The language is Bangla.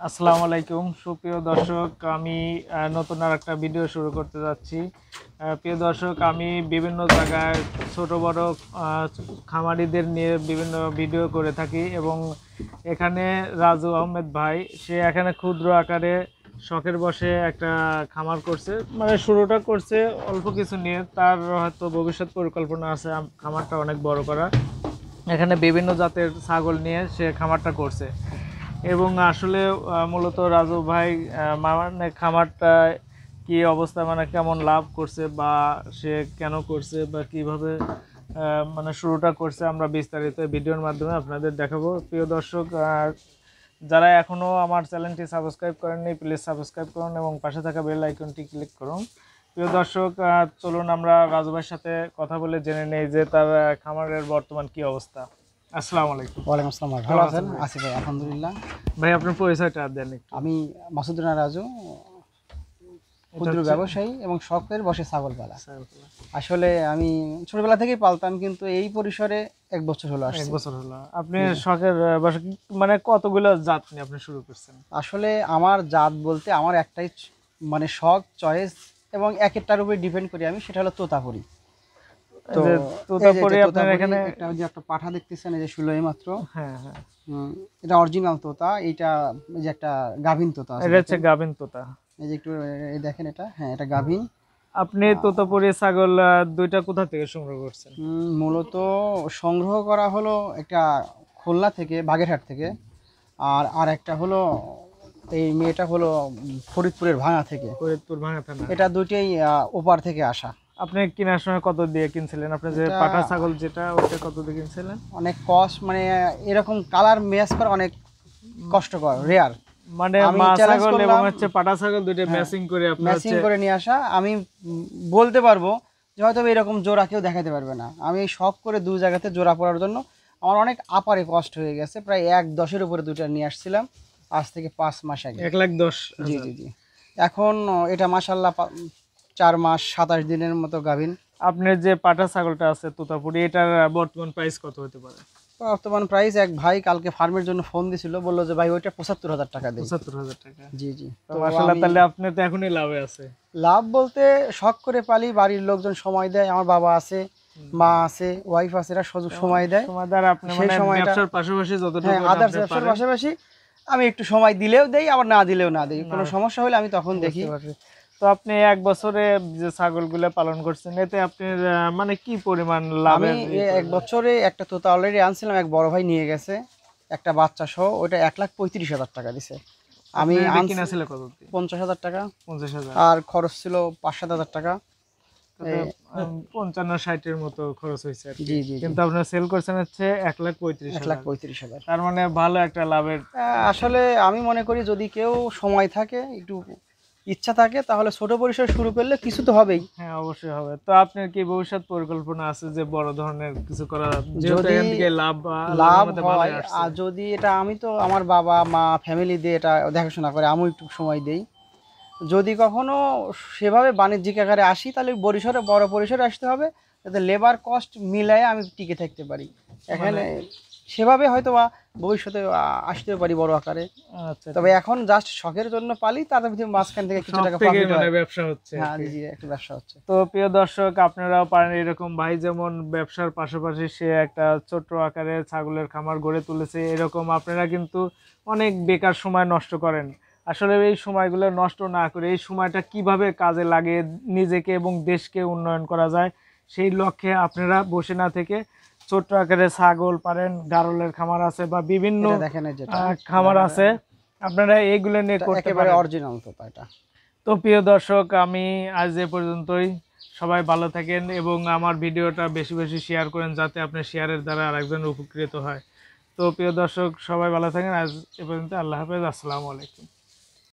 আসসালামু আলাইকুম সুপ্রিয় দর্শক, আমি নতুন আর একটা ভিডিও শুরু করতে যাচ্ছি। প্রিয় দর্শক, আমি বিভিন্ন জায়গায় ছোট বড় খামারিদের নিয়ে বিভিন্ন ভিডিও করে থাকি এবং এখানে রাজু আহমেদ ভাই সে এখানে ক্ষুদ্র আকারে শখের বসে একটা খামার করছে, মানে শুরুটা করছে অল্প কিছু নিয়ে, তার হয়তো ভবিষ্যৎ পরিকল্পনা আছে খামারটা অনেক বড় করা। এখানে বিভিন্ন জাতের ছাগল নিয়ে সে খামারটা করছে এবং আসলে মূলত রাজু ভাই মানে খামারটা কি অবস্থা, মানে কেমন লাভ করছে বা সে কেন করছে বা কিভাবে মানে শুরুটা করছে আমরা বিস্তারিত ভিডিওর মাধ্যমে আপনাদের দেখাবো। প্রিয় দর্শক, যারা এখনো আমার চ্যানেলটি সাবস্ক্রাইব করেননি প্লিজ সাবস্ক্রাইব করুন এবং পাশে থাকা বেল আইকনটি ক্লিক করুন। প্রিয় দর্শক, চলুন আমরা রাজু ভাইয়ের সাথে কথা বলে জেনে নেই যে তার খামারের বর্তমান কি অবস্থা। আসসালামু আলাইকুম। ওয়ালাইকুম আসসালাম। ভালো আছেন? আছি ভাই, আলহামদুলিল্লাহ। ভাই আপনার পরিচয়টা দেন একটু। আমি মাসুদুর রাজু, ক্ষুদ্র ব্যবসায়ী এবং শখের বসে ছাগল পালা। আসলে আমি ছোটবেলা থেকেই পালতাম, কিন্তু এই পরিসরে 1 বছর হলো আসছে। 1 বছর হলো। আপনি শখের বসে মানে কতগুলো জাত নিয়ে আপনি শুরু করছেন? আসলে আমার জাত বলতে আমার একটাই মানে শখ, চয়েস এবং এক একটার উপরে ডিপেন্ড করি আমি, সেটা হলো তোতাপুরি। তো তোতাপুরি আপনার এখানে একটা পাঠা দেখতেছেন, এই যে শুলো এই মাত্র। হ্যাঁ হ্যাঁ, এটা অরিজিনাল তোতা। এইটা এই যে একটা গাভিন তোতা আছে, এটা হচ্ছে গাভিন তোতা। এই যে একটু দেখেন, এটা হ্যাঁ এটা গাভিন। আপনি তোতাপুরি ছাগল দুইটা কোথা থেকে সংগ্রহ করছেন? মূলত সংগ্রহ করা হলো একটা খুলনা থেকে, বাগেরহাট থেকে, আর একটা হলো এই মেয়েটা হলো ফরিদপুরের ভাঙা থেকে। ফরিদপুর ভাঙা থানা। এটা দুইটাই ওপার থেকে আসা। আপনি কেনার সময় কত দিয়ে কিনছিলেন? আপনি যে পাঠা ছাগল যেটা, ওটা কত দিয়ে কিনছিলেন? অনেক কষ্ট, মানে এরকম কালার ম্যাচ করা অনেক কষ্টকর, রেয়ার। মানে মা ছাগল এবং হচ্ছে পাঠা ছাগল দুটো ম্যাচিং করে আপনি ম্যাচিং করে নিয়ে আসা। আমি বলতে পারবো যে হয়তো এরকম জোড়া কেউ দেখাতে পারবে না। আমি এই শখ করে 2 জায়গাতে জোড়া পড়ার জন্য আমার অনেক আপারে কষ্ট হয়ে গেছে। প্রায় 1,10,000 উপরে দুটো নিয়ে আসছিলাম আজ থেকে 5 মাস আগে। 1,10,000। জি জি জি। এখন এটা মাশাআল্লাহ 4 মাস 27 দিনের মতো গাভিন। আপনার যে পাঠা ছাগলটা আছে তোতাপুরি, এটার বর্তমান প্রাইস কত হতে পারে? বর্তমান প্রাইস, এক ভাই কালকে ফার্মের জন্য ফোন দিছিল, বললো যে ভাই ওইটা 75,000 টাকা দেই। 75,000 টাকা? জি জি। তো মাশাআল্লাহ, তাহলে আপনি তো এখনই লাভে আছে। লাভ বলতে শখ করে পালি, বাড়ির লোকজন সময় দেয়, আমার বাবা আছে, মা আছে, ওয়াইফ আছে, এরা সময় দেয়। সময়দার আপনি মানে ব্যবসার পাশাপাশি যতটুকু আদার্স ব্যবসার পাশাপাশি আমি একটু সময় দিলেও দেই, আবার না দিলেও না দেই। কোনো সমস্যা হলে আমি তখন দেখি। তো আপনি 1 বছরে যে ছাগলগুলো পালন করছেন, এতে আপনার মানে কি পরিমাণ লাভ? আমি 1 বছরে একটা তোতা অলরেডি আনছিলাম, এক বড় ভাই নিয়ে গেছে একটা বাচ্চা সহ, ওটা 1,35,000 টাকা দিছে। আমি কিনেছিল কত? 50,000 টাকা। 50,000। আর খরচ ছিল 5-7,000 টাকা। 55-60 এর মতো খরচ হয়েছে। জি জি। কিন্তু আপনারা সেল করছেন হচ্ছে 1,35,000। তার মানে ভালো একটা লাভের। আসলে আমি মনে করি যদি কেউ সময় থাকে, একটু ইচ্ছা থাকে, তাহলে ছোট পরিসরে শুরু করলে কিছু তো হবেই। হ্যাঁ, অবশ্যই হবে। তো আপনার কি ভবিষ্যৎ পরিকল্পনা আছে যে বড় ধরনের কিছু করা? যদি লাভ হয়, আর যদি এটা, আমি তো আমার বাবা মা ফ্যামিলি দিয়ে এটা দেখাশোনা করে, আমি একটু সময় দেই। যদি কখনো সেভাবে বাণিজ্যিক আকারে আসি, তাহলে বড় পরিসরে আসতে হবে, যাতে লেবার কস্ট মিলায়ে আমি টিকে থাকতে পারি। এখানে সেভাবে হয়তো বা ভবিষ্যতে আসতে পারি বড় আকারে। আচ্ছা, তবে এখন জাস্ট শখের জন্য পালি, তার ভিতরে মাঝখান থেকে কিছু টাকা প্রফিট হয়, ব্যবসা হচ্ছে। হ্যাঁ জি, একটা ব্যবসা হচ্ছে। তো প্রিয় দর্শক, আপনারাও পারেন এরকম, ভাই যেমন ব্যবসার পাশাপাশি সে একটা ছোট্ট আকারে ছাগলের খামার গড়ে তুলেছে, এরকম আপনারা কিন্তু অনেক বেকার সময় নষ্ট করেন। আসলে এই সময়গুলো নষ্ট না করে এই সময়টা কিভাবে কাজে লাগিয়ে নিজেকে এবং দেশকে উন্নয়ন করা যায়, সেই লক্ষ্যে আপনারা বসে না থেকে ছোট্ট আকারে ছাগল পারেন, গারলের খামার আছে বা বিভিন্ন খামার আছে, আপনারা এইগুলো নিয়ে করতে পারেন। অরিজিনাল তো এটা। তো প্রিয় দর্শক, আমি আজ এ পর্যন্তই। সবাই ভালো থাকেন এবং আমার ভিডিওটা বেশি বেশি শেয়ার করেন, যাতে আপনার শেয়ারের দ্বারা আরেকজন উপকৃত হয়। তো প্রিয় দর্শক, সবাই ভালো থাকেন। আজ এ পর্যন্ত। আল্লাহ হাফেজ। আসসালামু আলাইকুম।